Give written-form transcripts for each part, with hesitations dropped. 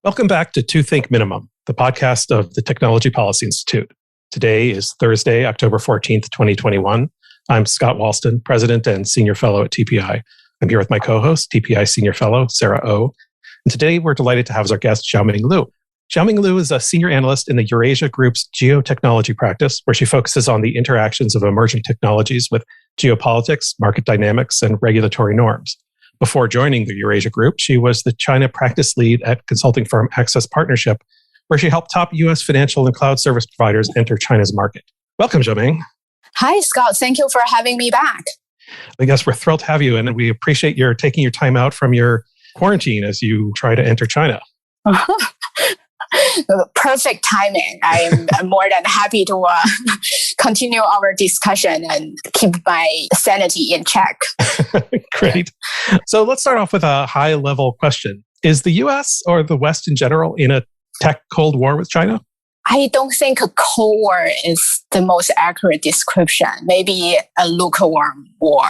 Welcome back to To Think Minimum, the podcast of the Technology Policy Institute. Today is Thursday, October 14th, 2021. I'm Scott Walston, President and Senior Fellow at TPI. I'm here with my co-host, TPI Senior Fellow, Sarah O. And today we're delighted to have as our guest, Xiaomeng Lu. Xiaomeng Lu is a senior analyst in the Eurasia Group's geotechnology practice, where she focuses on the interactions of emerging technologies with geopolitics, market dynamics, and regulatory norms. Before joining the Eurasia Group, she was the China practice lead at consulting firm Access Partnership, where she helped top U.S. financial and cloud service providers enter China's market. Welcome, Xiaomeng. Hi, Scott. Thank you for having me back. I guess we're thrilled to have you, and we appreciate your taking your time out from your quarantine as you try to enter China. Perfect timing. I'm more than happy to continue our discussion and keep my sanity in check. Great. So let's start off with a high-level question. Is the U.S. or the West in general in a tech Cold War with China? I don't think a Cold War is the most accurate description. Maybe a lukewarm war,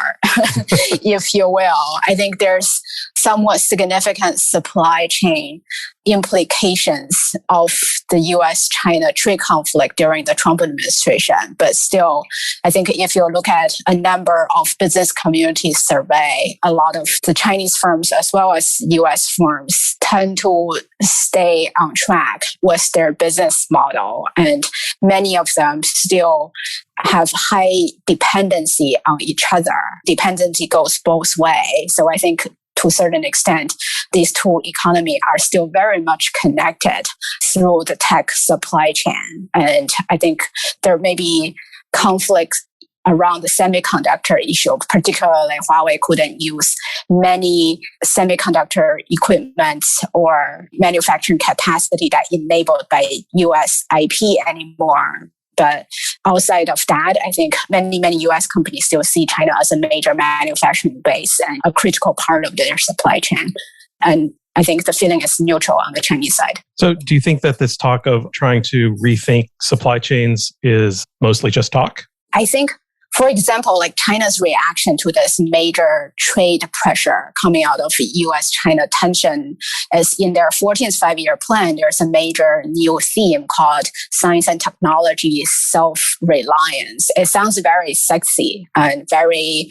if you will. I think there's somewhat significant supply chain implications of the US-China trade conflict during the Trump administration. But still, I think if you look at a number of business community survey, a lot of the Chinese firms as well as US firms tend to stay on track with their business model. And many of them still have high dependency on each other. Dependency goes both ways. So I think to a certain extent, these two economies are still very much connected through the tech supply chain. And I think there may be conflicts around the semiconductor issue, particularly Huawei couldn't use many semiconductor equipment or manufacturing capacity that enabled by US IP anymore. But outside of that, I think many US companies still see China as a major manufacturing base and a critical part of their supply chain. And I think the feeling is neutral on the Chinese side. So do you think that this talk of trying to rethink supply chains is mostly just talk? I think, for example, like China's reaction to this major trade pressure coming out of US-China tension is in their 14th five-year plan, there's a major new theme called science and technology self-reliance. It sounds very sexy and very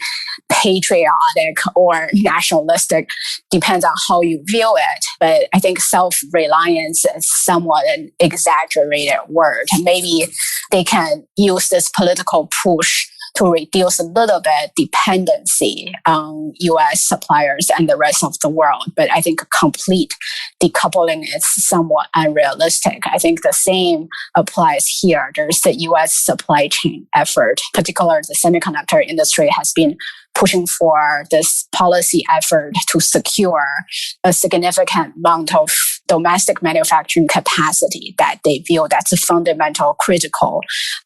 patriotic or nationalistic, depends on how you view it. But I think self-reliance is somewhat an exaggerated word. Maybe they can use this political push to reduce a little bit dependency on US suppliers and the rest of the world. But I think complete decoupling is somewhat unrealistic. I think the same applies here. There's the US supply chain effort, particularly the semiconductor industry has been pushing for this policy effort to secure a significant amount of domestic manufacturing capacity that they view that's fundamental critical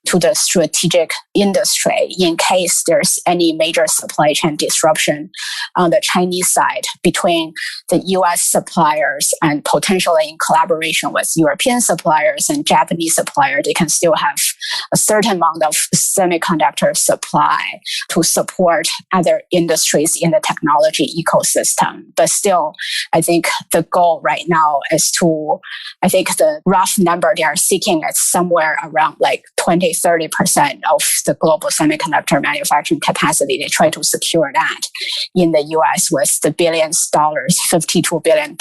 to the strategic industry in case there's any major supply chain disruption on the Chinese side between the US suppliers and potentially in collaboration with European suppliers and Japanese suppliers. They can still have a certain amount of semiconductor supply to support other industries in the technology ecosystem. But still, I think the goal right now is to, I think the rough number they are seeking is somewhere around like 20-30% of the global semiconductor manufacturing capacity. They try to secure that in the US with the billions dollars, $52 billion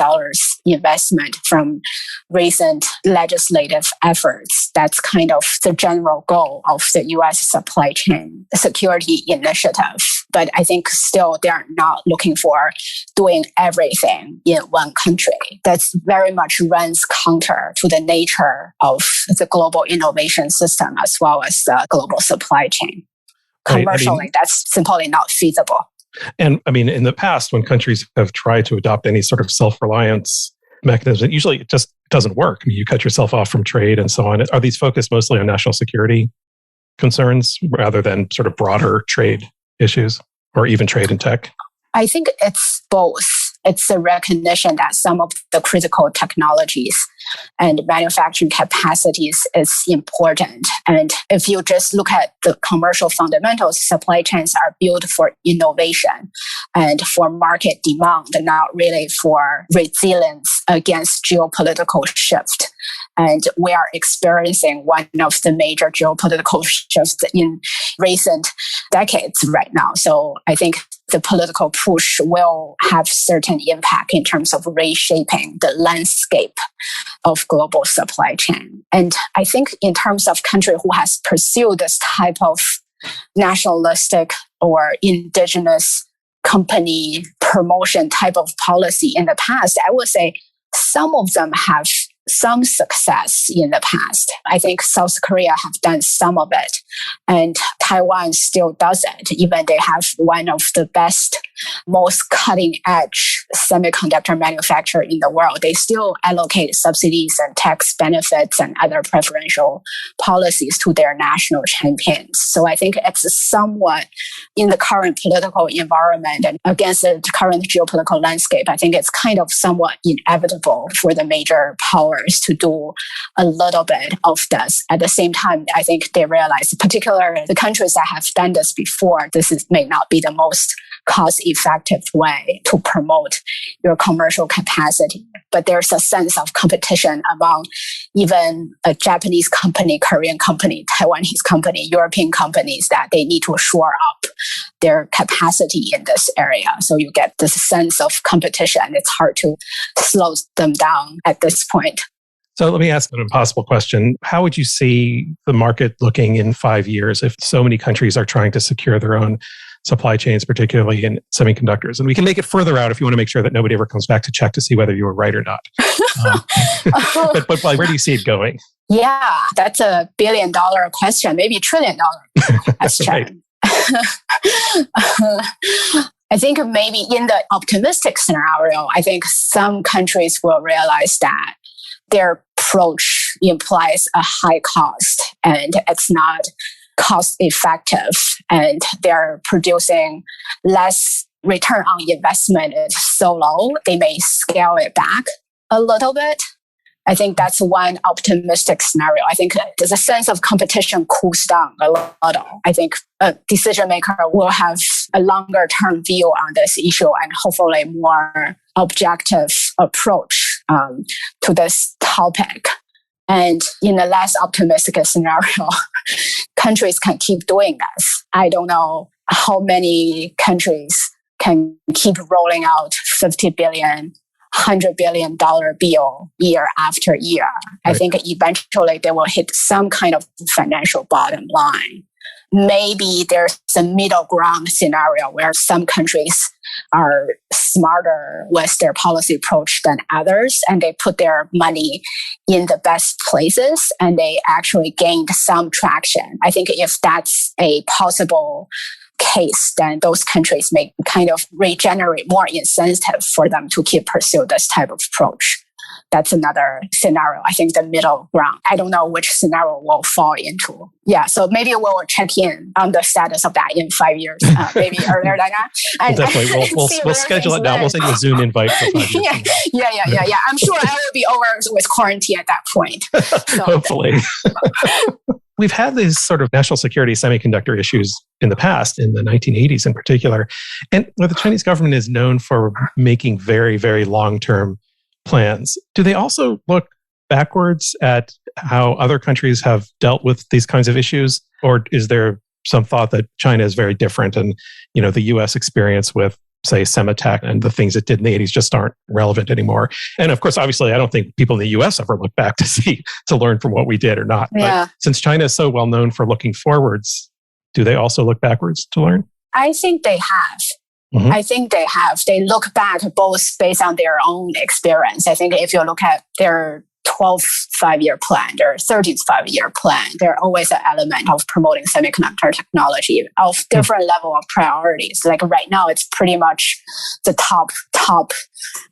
investment from recent legislative efforts. That's kind of the general goal of the US supply chain security initiative. But I think still they're not looking for doing everything in one country. That's very much runs counter to the nature of the global innovation system as well as the global supply chain. Commercially, that's simply not feasible. And I mean, in the past, when countries have tried to adopt any sort of self-reliance mechanism, usually it just doesn't work. I mean, you cut yourself off from trade and so on. Are these focused mostly on national security concerns rather than sort of broader trade issues or even trade in tech? I think it's both. it's a recognition that some of the critical technologies and manufacturing capacities is important. And if you just look at the commercial fundamentals, supply chains are built for innovation and for market demand, not really for resilience against geopolitical shift. And we are experiencing one of the major geopolitical shifts in recent decades right now. So I think the political push will have certain impact in terms of reshaping the landscape of global supply chain. And I think in terms of country who has pursued this type of nationalistic or indigenous company promotion type of policy in the past, I would say some of them have some success in the past. I think South Korea have done some of it, and Taiwan still does it. Even they have one of the best, most cutting edge semiconductor manufacturer in the world. They still allocate subsidies and tax benefits and other preferential policies to their national champions. So I think it's somewhat in the current political environment and against the current geopolitical landscape, I think it's kind of somewhat inevitable for the major powers to do a little bit of this. At the same time, I think they realize, particularly the countries that have done this before, may not be the most cost-effective way to promote your commercial capacity. But there's a sense of competition among even a Japanese company, Korean company, Taiwanese company, European companies that they need to shore up their capacity in this area. So you get this sense of competition. It's hard to slow them down at this point. So let me ask an impossible question. How would you see the market looking in 5 years if so many countries are trying to secure their own supply chains, particularly in semiconductors? And we can make it further out if you want to make sure that nobody ever comes back to check to see whether you were right or not. But where do you see it going? Yeah, that's $1 billion question, maybe $1 trillion question. I think maybe in the optimistic scenario, I think some countries will realize that their approach implies a high cost and it's not cost effective, and they're producing less return on investment is so low, they may scale it back a little bit. I think that's one optimistic scenario. I think the sense of competition cools down a little. I think a decision maker will have a longer term view on this issue and hopefully more objective approach to this topic. And in a less optimistic scenario, countries can keep doing this. I don't know how many countries can keep rolling out $50 billion, $100 billion bill year after year. Right. I think eventually they will hit some kind of financial bottom line. Maybe there's a middle ground scenario where some countries are smarter with their policy approach than others, and they put their money in the best places and they actually gained some traction. I think if that's a possible case, then those countries may kind of regenerate more incentive for them to keep pursue this type of approach. That's another scenario. I think the middle ground. I don't know which scenario we'll fall into. Yeah, so maybe we'll check in on the status of that in 5 years, maybe earlier than that. And definitely, we'll schedule it now. We'll send you a Zoom invite for 5 years. Yeah. I'm sure I will be over with quarantine at that point. So, hopefully. We've had these sort of national security semiconductor issues in the past, in the 1980s in particular. And the Chinese government is known for making very, very long-term plans. Do they also look backwards at how other countries have dealt with these kinds of issues? Or is there some thought that China is very different and, the US experience with, say, Semitech and the things it did in the 80s just aren't relevant anymore? And of course, obviously, I don't think people in the US ever look back to learn from what we did or not. Yeah. But since China is so well known for looking forwards, do they also look backwards to learn? I think they have. Mm-hmm. I think they have. They look back both based on their own experience. I think if you look at their 12th five-year plan, their 13th five-year plan, there's always an element of promoting semiconductor technology of different level of priorities. Like right now, it's pretty much the top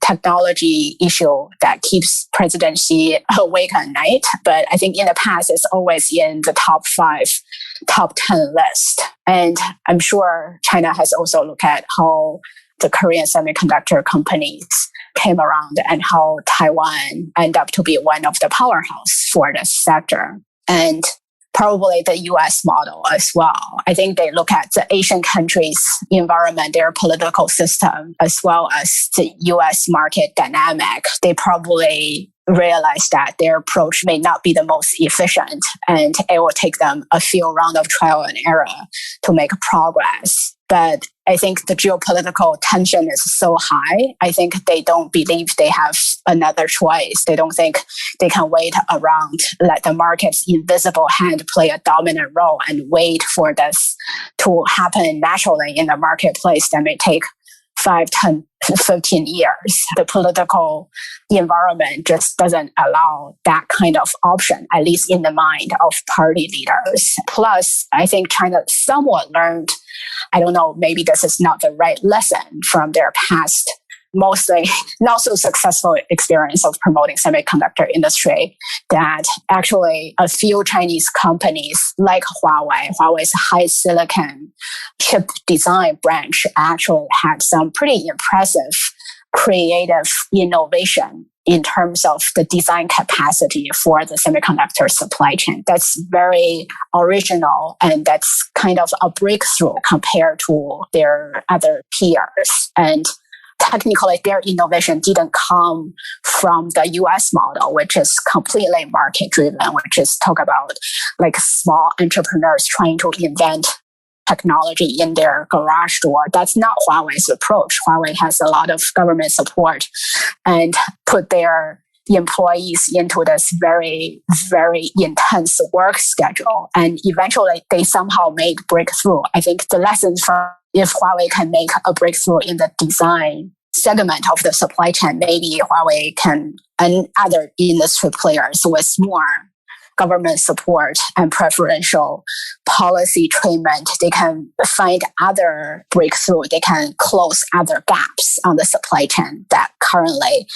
technology issue that keeps President Xi awake at night. But I think in the past, it's always in the top 5, top 10 list. And I'm sure China has also looked at how the Korean semiconductor companies came around and how Taiwan ended up to be one of the powerhouse for the sector. And probably the US model as well. I think they look at the Asian countries' environment, their political system, as well as the US market dynamic. They probably realize that their approach may not be the most efficient, and it will take them a few rounds of trial and error to make progress. But I think the geopolitical tension is so high. I think they don't believe they have another choice. They don't think they can wait around, let the market's invisible hand play a dominant role and wait for this to happen naturally in the marketplace that may take 5, 10, 15 years. The political environment just doesn't allow that kind of option, at least in the mind of party leaders. Plus, I think China somewhat learned, I don't know, maybe this is not the right lesson from their past, mostly not so successful experience of promoting semiconductor industry, that actually a few Chinese companies like Huawei's high silicon chip design branch actually had some pretty impressive creative innovation in terms of the design capacity for the semiconductor supply chain. That's very original, and that's kind of a breakthrough compared to their other peers. And technically, their innovation didn't come from the US model, which is completely market-driven, which is talk about like small entrepreneurs trying to invent technology in their garage door. That's not Huawei's approach. Huawei has a lot of government support and put their employees into this very, very intense work schedule. And eventually they somehow made breakthrough. I think the lessons from if Huawei can make a breakthrough in the design segment of the supply chain, maybe Huawei can, and other industry players with more government support and preferential policy treatment, they can find other breakthrough. They can close other gaps on the supply chain that currently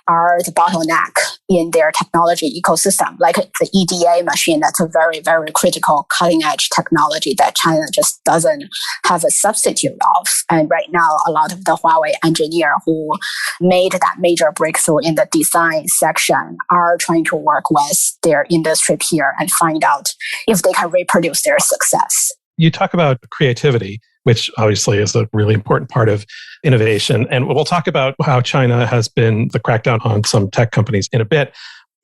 are the bottleneck in their technology ecosystem, like the EDA machine. That's a very, very critical cutting edge technology that China just doesn't have a substitute of. And right now, a lot of the Huawei engineer who made that major breakthrough in the design section are trying to work with their industry peer and find out if they can reproduce their success. You talk about creativity, which obviously is a really important part of innovation. And we'll talk about how China has been the crackdown on some tech companies in a bit.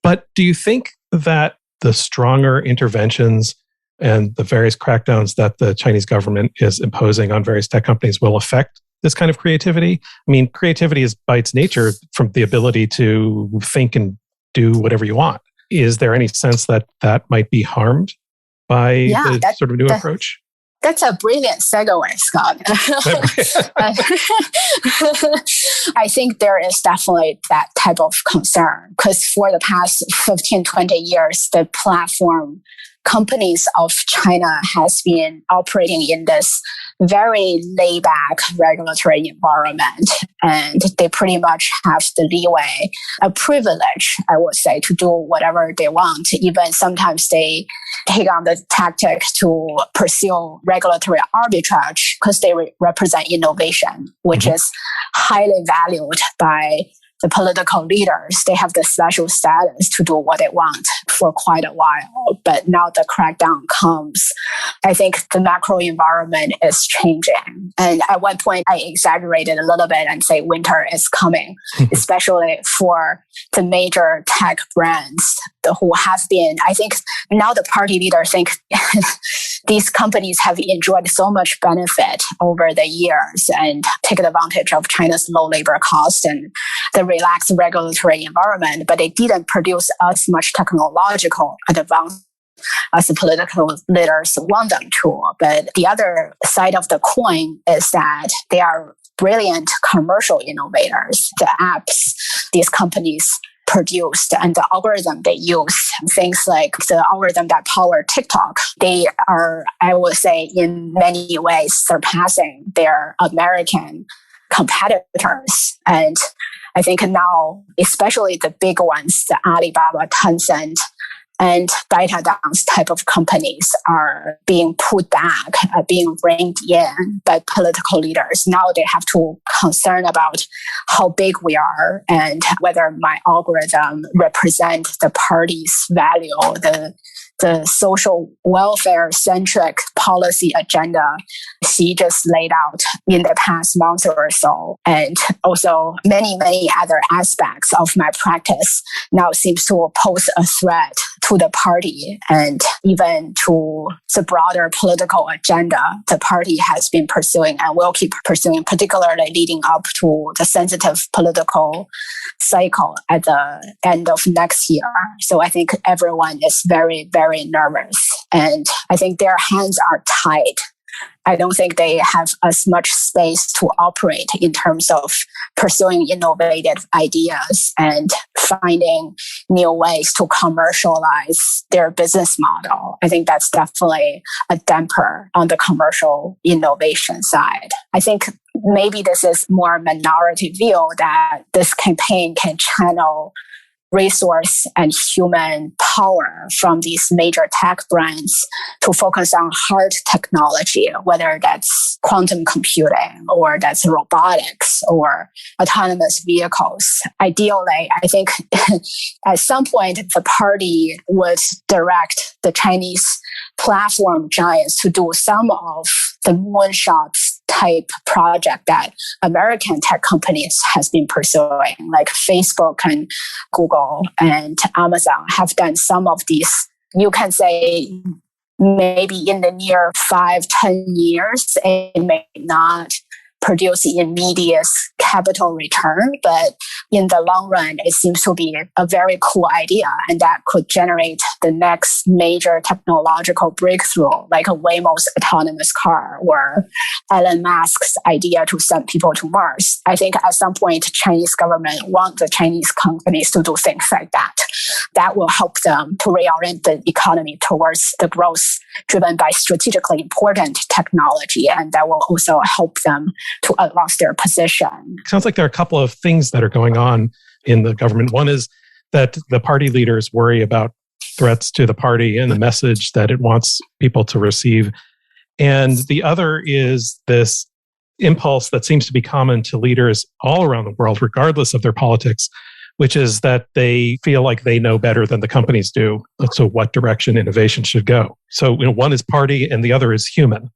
But do you think that the stronger interventions and the various crackdowns that the Chinese government is imposing on various tech companies will affect this kind of creativity? I mean, creativity is by its nature from the ability to think and do whatever you want. Is there any sense that that might be harmed by the sort of new approach? That's a brilliant segue, Scott. I think there is definitely that type of concern because for the past 15, 20 years, the platform companies of China has been operating in this very laid-back regulatory environment, and they pretty much have the leeway, a privilege, I would say, to do whatever they want. Even sometimes they take on the tactic to pursue regulatory arbitrage because they represent innovation, which is highly valued by the political leaders. They have the special status to do what they want for quite a while. But now the crackdown comes. I think the macro environment is changing. And at one point, I exaggerated a little bit and say winter is coming, especially for the major tech brands who have been, I think now the party leaders think these companies have enjoyed so much benefit over the years and taken advantage of China's low labor cost and the relaxed regulatory environment, but they didn't produce as much technological advance as the political leaders want them to. But the other side of the coin is that they are brilliant commercial innovators. The apps these companies produced and the algorithm they use, things like the algorithm that power TikTok, they are, I would say, in many ways surpassing their American competitors. And I think now, especially the big ones, the Alibaba, Tencent, And Datadown's type of companies are being put back, being reined in by political leaders. Now they have to concern about how big we are and whether my algorithm represent the party's value, the social welfare-centric policy agenda she just laid out in the past month or so. And also many, many other aspects of my practice now seems to pose a threat to the party and even to the broader political agenda the party has been pursuing and will keep pursuing, particularly leading up to the sensitive political cycle at the end of next year. So I think everyone is very, very nervous. And I think their hands are tied. I don't think they have as much space to operate in terms of pursuing innovative ideas and finding new ways to commercialize their business model. I think that's definitely a damper on the commercial innovation side. I think maybe this is more minority view that this campaign can channel resource and human power from these major tech brands to focus on hard technology, whether that's quantum computing or that's robotics or autonomous vehicles. Ideally, I think at some point the party would direct the Chinese platform giants to do some of the moonshots type project that American tech companies has been pursuing, like Facebook and Google and Amazon have done some of these. You can say maybe in the near 5-10 years, it may not produce immediate capital return, but in the long run, it seems to be a very cool idea, and that could generate the next major technological breakthrough, like a Waymo's autonomous car or Elon Musk's idea to send people to Mars. I think at some point, Chinese government want the Chinese companies to do things like that. That will help them to reorient the economy towards the growth driven by strategically important technology, and that will also help them to advance their position. Sounds like there are a couple of things that are going on in the government. One is that the party leaders worry about threats to the party and the message that it wants people to receive. And the other is this impulse that seems to be common to leaders all around the world, regardless of their politics, which is that they feel like they know better than the companies do. So what direction innovation should go. So one is party and the other is human.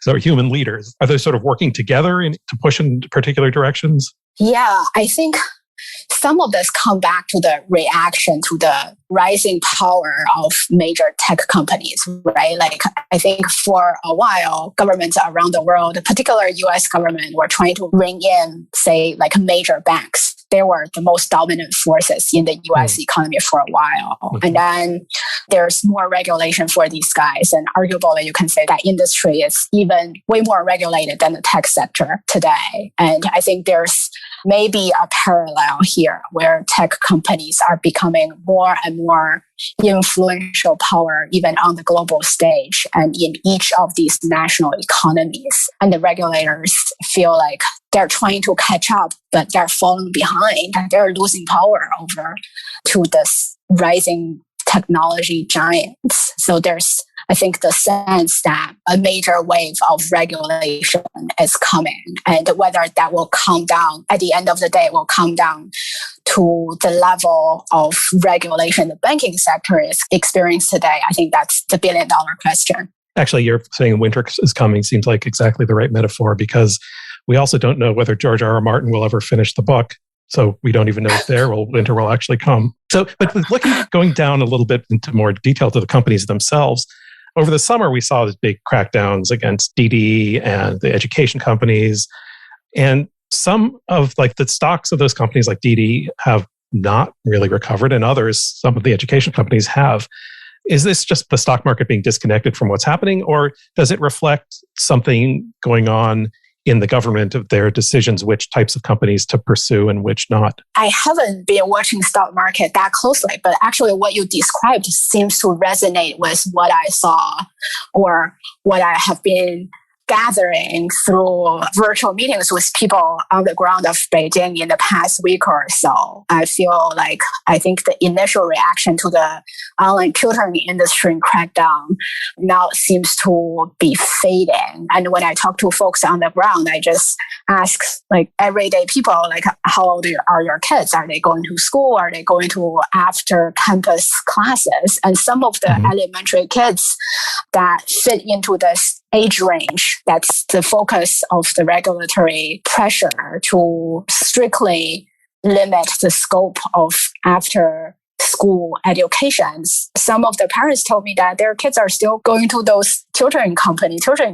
So human leaders, are they sort of working together to push in particular directions? Yeah, I think some of this come back to the reaction to the rising power of major tech companies, right? Like, I think for a while, governments around the world, particularly US government, were trying to bring in, say, like major banks. They were the most dominant forces in the US economy for a while. And then there's more regulation for these guys. And arguably, you can say that industry is even way more regulated than the tech sector today. And I think there's maybe a parallel here where tech companies are becoming more and more influential power even on the global stage and in each of these national economies. And the regulators feel like they're trying to catch up, but they're falling behind and they're losing power over to this rising technology giants. So there's, I think, the sense that a major wave of regulation is coming, and whether that will come down at the end of the day, it will come down to the level of regulation the banking sector is experiencing today. I think that's the billion-dollar question. Actually, you're saying winter is coming seems like exactly the right metaphor, because we also don't know whether George R.R. Martin will ever finish the book. So we don't even know if winter will actually come. So, but going down a little bit into more detail to the companies themselves, over the summer, we saw these big crackdowns against DD and the education companies. And some of the stocks of those companies like DD have not really recovered, and others, some of the education companies have. Is this just the stock market being disconnected from what's happening, or does it reflect something going on in the government of their decisions, which types of companies to pursue and which not? I haven't been watching stock market that closely, but actually what you described seems to resonate with what I saw or what I have been gathering through virtual meetings with people on the ground of Beijing in the past week or so. I feel like I think the initial reaction to the online tutoring industry and crackdown now seems to be fading. And when I talk to folks on the ground, I just ask like everyday people, like, how old are your kids? Are they going to school? Are they going to after campus classes? And some of the elementary kids that fit into this age range, that's the focus of the regulatory pressure to strictly limit the scope of after school educations. Some of the parents told me that their kids are still going to those tutoring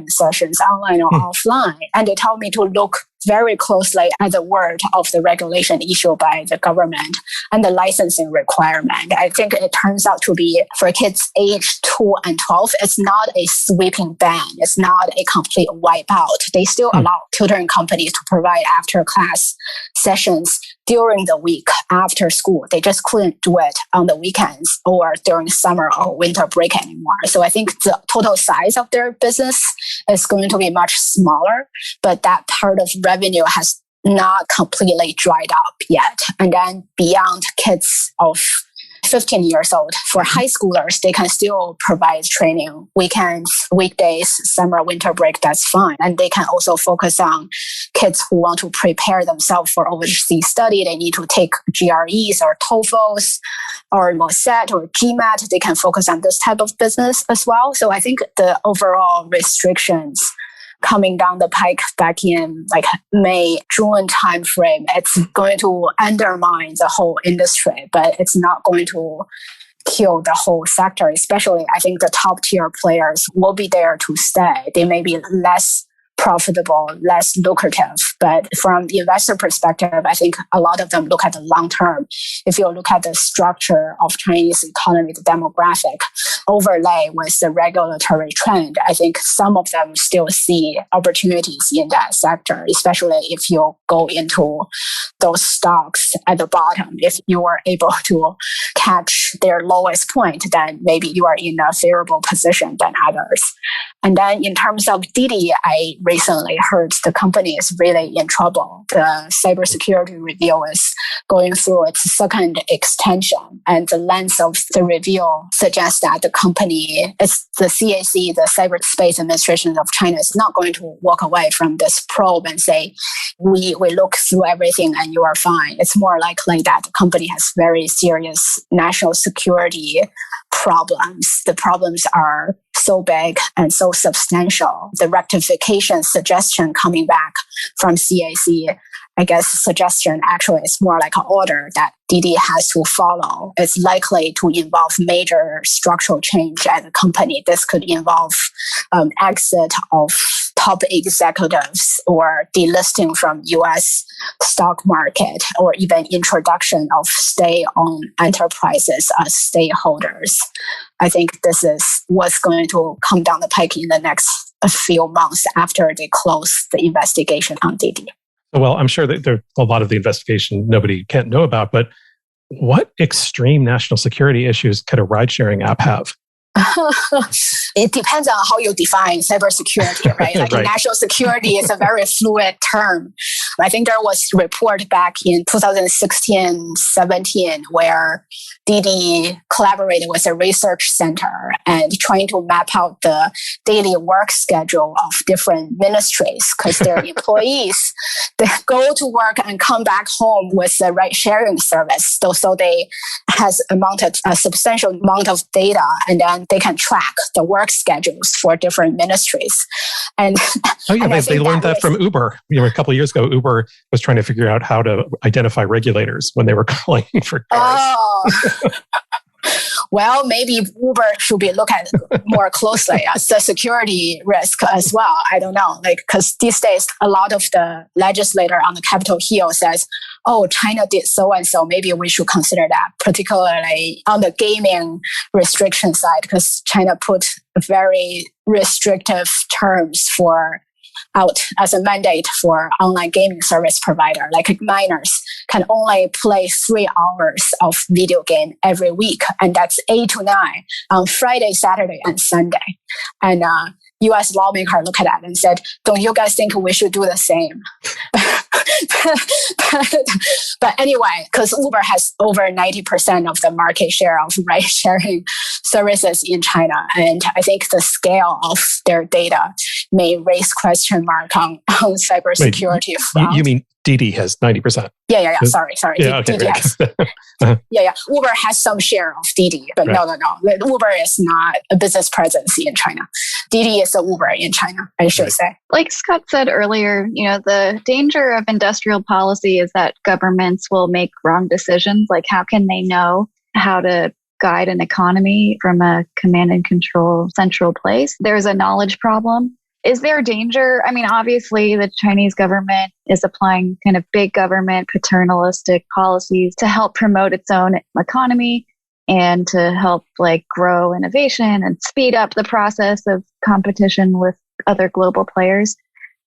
sessions online or offline. And they told me to look very closely at the word of the regulation issued by the government and the licensing requirement. I think it turns out to be for kids age 2 and 12, it's not a sweeping ban. It's not a complete wipeout. They still allow tutoring companies to provide after class sessions during the week after school. They just couldn't do it on the weekends or during summer or winter break anymore. So I think the total size of their business is going to be much smaller, but that part of revenue has not completely dried up yet. And then beyond kids of 15 years old, for high schoolers, they can still provide training weekends, weekdays, summer, winter break, that's fine. And they can also focus on kids who want to prepare themselves for overseas study. They need to take GREs or TOEFLs or MOSET or GMAT. They can focus on this type of business as well. So I think the overall restrictions coming down the pike back in like May, June timeframe, it's going to undermine the whole industry, but it's not going to kill the whole sector. Especially, I think the top tier players will be there to stay. They may be less profitable, less lucrative. But from the investor perspective, I think a lot of them look at the long term. If you look at the structure of Chinese economy, the demographic overlay with the regulatory trend, I think some of them still see opportunities in that sector, especially if you go into those stocks at the bottom. If you are able to catch their lowest point, then maybe you are in a favorable position than others. And then in terms of Didi, I recently heard the company is really in trouble. The cybersecurity review is going through its second extension, and the length of the review suggests that the company, it's the CAC, the Cyberspace Administration of China, is not going to walk away from this probe and say, we look through everything and you are fine. It's more likely that the company has very serious national security problems. The problems are so big and so substantial. The rectification suggestion coming back from CAC, I guess suggestion actually is more like an order that Didi has to follow. It's likely to involve major structural change at the company. This could involve exit of top executives or delisting from US stock market, or even introduction of state-owned enterprises as stakeholders. I think this is what's going to come down the pike in the next few months after they close the investigation on Didi. Well, I'm sure that there's a lot of the investigation nobody can't know about, but what extreme national security issues could a ride-sharing app have? It depends on how you define cybersecurity, right? Like right. National security is a very fluid term. I think there was a report back in 2016-17 where Didi collaborated with a research center and trying to map out the daily work schedule of different ministries, because their employees, they go to work and come back home with the ride-sharing service. So they has amounted a substantial amount of data, and then they can track the work schedules for different ministries. And they learned that from Uber. A couple of years ago, Uber was trying to figure out how to identify regulators when they were calling for cars. Oh. Well, maybe Uber should be looked at more closely as a security risk as well. I don't know, because these days a lot of the legislator on the Capitol Hill says, "Oh, China did so and so. Maybe we should consider that," particularly on the gaming restriction side, because China put very restrictive terms for out as a mandate for online gaming service provider. Like minors can only play 3 hours of video game every week, and that's 8 to 9 on Friday, Saturday, and Sunday. And US lawmaker looked at that and said, don't you guys think we should do the same? But anyway, because Uber has over 90% of the market share of ride-sharing services in China, and I think the scale of their data may raise question mark on cybersecurity. Wait, you mean Didi has 90%? Yeah. Sorry. Yeah, okay, Didi has. Yeah. Uber has some share of Didi, but no. Uber is not a business presence in China. Didi is a Uber in China, I should say. Like Scott said earlier, the danger of industrial policy is that governments will make wrong decisions. Like, how can they know how to guide an economy from a command and control central place? There's a knowledge problem. Is there danger? I mean, obviously, the Chinese government is applying kind of big government paternalistic policies to help promote its own economy and to help grow innovation and speed up the process of competition with other global players.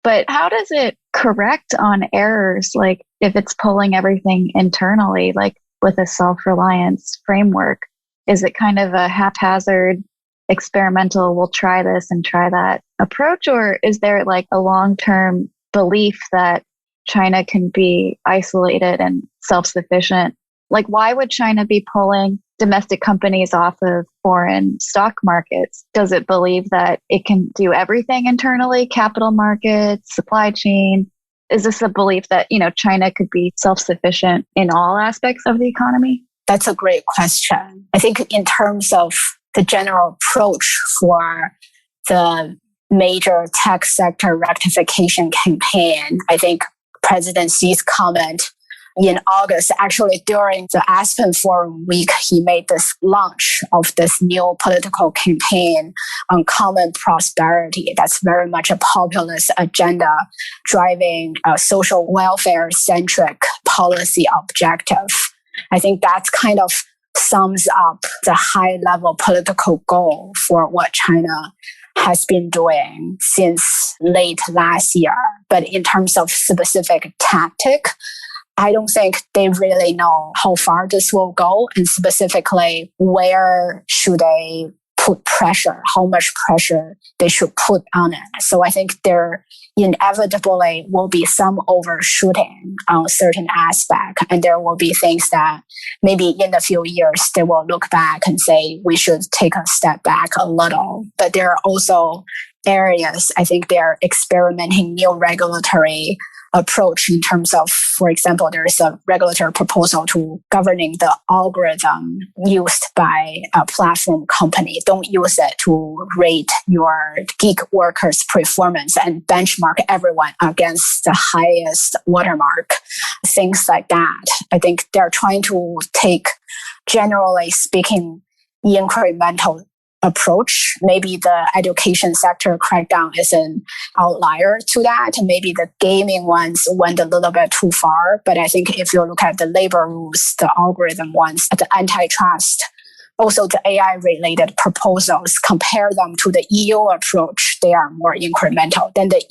But how does it correct on errors? Like if it's pulling everything internally, like with a self-reliance framework, is it kind of a haphazard experimental, we'll try this and try that approach? Or is there a long-term belief that China can be isolated and self-sufficient? Why would China be pulling domestic companies off of foreign stock markets? Does it believe that it can do everything internally? Capital markets, supply chain? Is this a belief that, China could be self-sufficient in all aspects of the economy? That's a great question. I think in terms of the general approach for the major tech sector rectification campaign, I think President Xi's comment in August, actually during the Aspen Forum week, he made this launch of this new political campaign on common prosperity. That's very much a populist agenda driving a social welfare-centric policy objective. I think that kind of sums up the high-level political goal for what China has been doing since late last year. But in terms of specific tactic, I don't think they really know how far this will go, and specifically where should they put pressure, how much pressure they should put on it. So I think there inevitably will be some overshooting on certain aspects, and there will be things that maybe in a few years they will look back and say we should take a step back a little. But there are also areas I think they're experimenting new regulatory approach in terms of, for example, there is a regulatory proposal to governing the algorithm used by a platform company. Don't use it to rate your gig workers' performance and benchmark everyone against the highest watermark, things like that. I think they're trying to take, generally speaking, incremental approach. Maybe the education sector crackdown is an outlier to that. Maybe the gaming ones went a little bit too far. But I think if you look at the labor rules, the algorithm ones, the antitrust, also the AI-related proposals, compare them to the EU approach, they are more incremental than the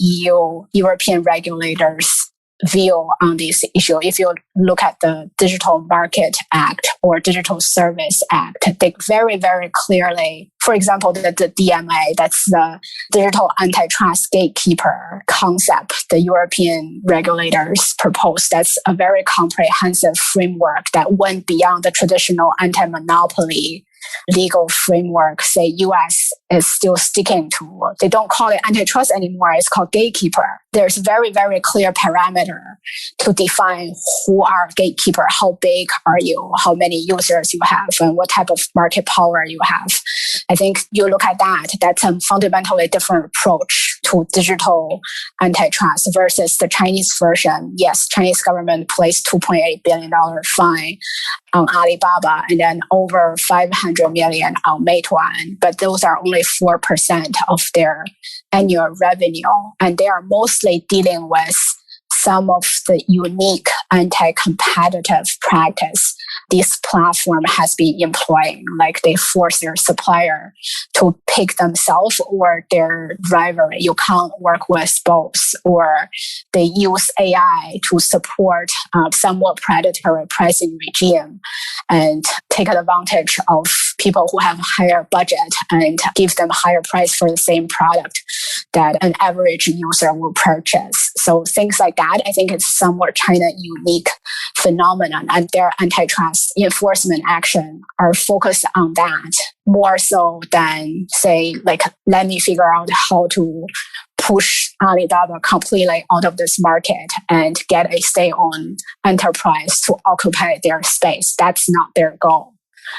European regulators' view on this issue. If you look at the Digital Market Act or Digital Service Act, they very, very clearly, for example, the DMA, that's the Digital Antitrust Gatekeeper concept the European regulators proposed. That's a very comprehensive framework that went beyond the traditional anti-monopoly legal framework, say US is still sticking to. They don't call it antitrust anymore. It's called gatekeeper. There's very, very clear parameter to define who are gatekeeper, how big are you, how many users you have, and what type of market power you have. I think you look at that, that's a fundamentally different approach to digital antitrust versus the Chinese version. Yes, Chinese government placed $2.8 billion fine on Alibaba and then over 500 million on Meituan, but those are only 4% of their annual revenue. And they are mostly dealing with some of the unique anti-competitive practice this platform has been employing. Like they force their supplier to pick themselves or their driver. You can't work with both. Or they use AI to support somewhat predatory pricing regime and take advantage of people who have higher budget and give them higher price for the same product that an average user will purchase. So things like that, I think it's somewhat China unique phenomenon, and their antitrust enforcement action are focused on that more so than say, like, let me figure out how to push Alibaba completely out of this market and get a state-owned enterprise to occupy their space. That's not their goal.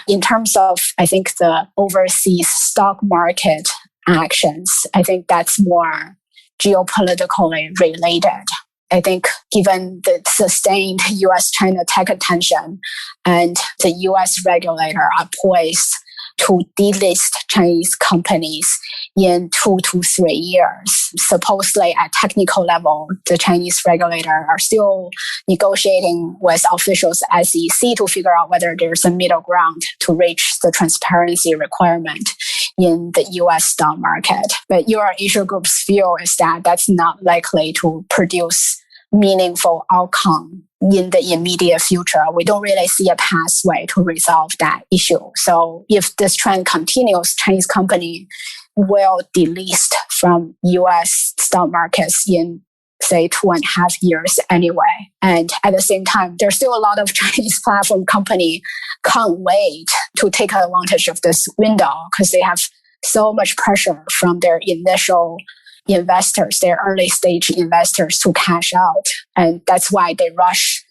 In terms of, I think, the overseas stock market actions, I think that's more geopolitically related. I think given the sustained US-China tech tension and the US regulator are poised to delist Chinese companies in 2 to 3 years. Supposedly at technical level, the Chinese regulator are still negotiating with officials at SEC to figure out whether there's a middle ground to reach the transparency requirement in the US stock market. But Eurasia Group's view is that that's not likely to produce meaningful outcome in the immediate future. We don't really see a pathway to resolve that issue. So if this trend continues, Chinese company will delist from US stock markets in, say, 2.5 years anyway. And at the same time, there's still a lot of Chinese platform company can't wait to take advantage of this window because they have so much pressure from their initial investors, their early stage investors to cash out. And that's why they rush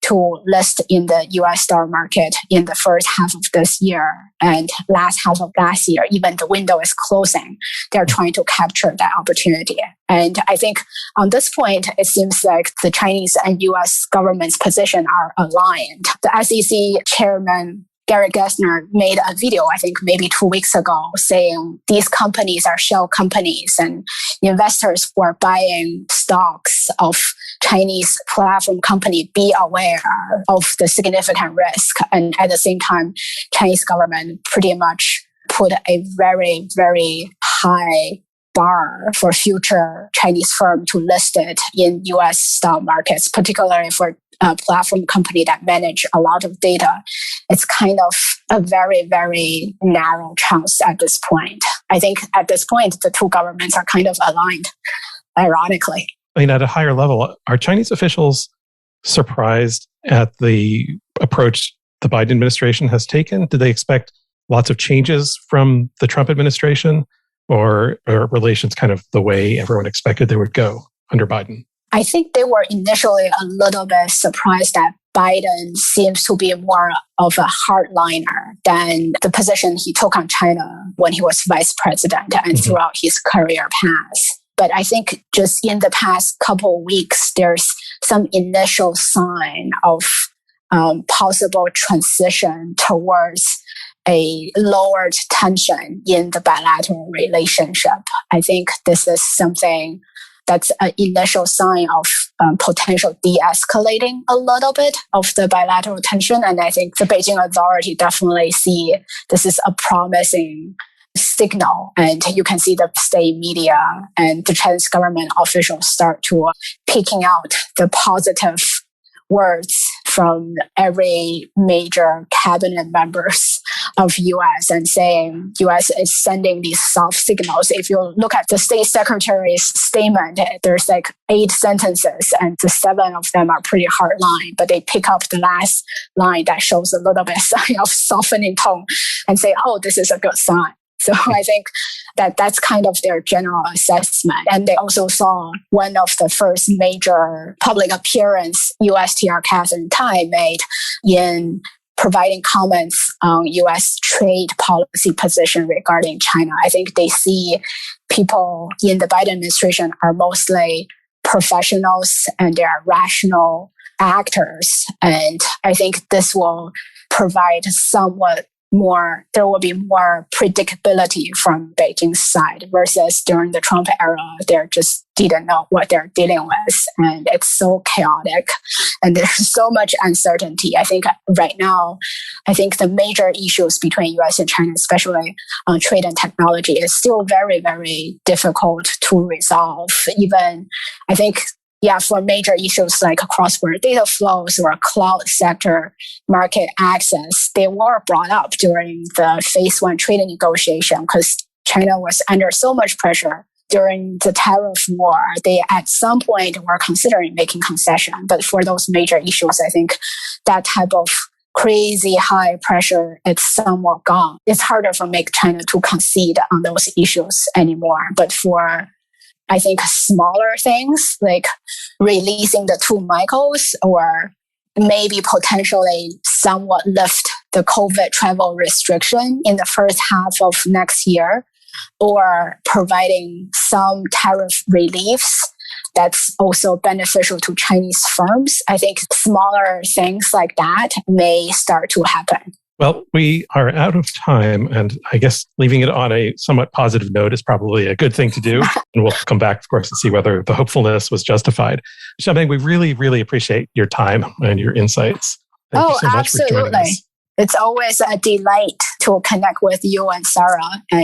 to list in the US stock market in the first half of this year and last half of last year. Even the window is closing. They're trying to capture that opportunity. And I think on this point, it seems like the Chinese and US government's position are aligned. The SEC chairman, Gary Gessner, made a video, I think maybe 2 weeks ago, saying these companies are shell companies and investors who are buying stocks of Chinese platform company be aware of the significant risk. And at the same time, Chinese government pretty much put a very, very high bar for future Chinese firm to list it in US stock markets, particularly for a platform company that manage a lot of data. It's kind of a very, very narrow chance at this point. I think at this point, the two governments are kind of aligned, ironically. I mean, at a higher level, are Chinese officials surprised at the approach the Biden administration has taken? Do they expect lots of changes from the Trump administration, or are relations kind of the way everyone expected they would go under Biden? I think they were initially a little bit surprised that Biden seems to be more of a hardliner than the position he took on China when he was vice president and throughout his career path. But I think just in the past couple of weeks, there's some initial sign of possible transition towards a lowered tension in the bilateral relationship. I think this is something that's an initial sign of potential de-escalating a little bit of the bilateral tension. And I think the Beijing authority definitely see this is a promising signal. And you can see the state media and the Chinese government officials start to picking out the positive words from every major cabinet members of US and saying US is sending these soft signals. If you look at the state secretary's statement, there's like 8 sentences and the 7 of them are pretty hard line, but they pick up the last line that shows a little bit sign of softening tone and say, oh, this is a good sign. So I think that's kind of their general assessment. And they also saw one of the first major public appearance USTR Catherine Tai made in providing comments on US trade policy position regarding China. I think they see people in the Biden administration are mostly professionals and they are rational actors. And I think this will provide somewhat there will be more predictability from Beijing's side versus during the Trump era, they just didn't know what they're dealing with. And it's so chaotic and there's so much uncertainty. I think right now, the major issues between US and China, especially on trade and technology, is still very, very difficult to resolve. Even, for major issues like cross-border data flows or cloud sector market access, they were brought up during the phase one trade negotiation because China was under so much pressure during the tariff war. They at some point were considering making concession, but for those major issues, I think that type of crazy high pressure, it's somewhat gone. It's harder for China to concede on those issues anymore. But for smaller things like releasing the two Michaels or maybe potentially somewhat lift the COVID travel restriction in the first half of next year or providing some tariff reliefs that's also beneficial to Chinese firms. I think smaller things like that may start to happen. Well, we are out of time, and I guess leaving it on a somewhat positive note is probably a good thing to do. And we'll come back, of course, and see whether the hopefulness was justified. Xiaomeng, we really, really appreciate your time and your insights. Thank you so much for joining us. It's always a delight to connect with you and Sarah. And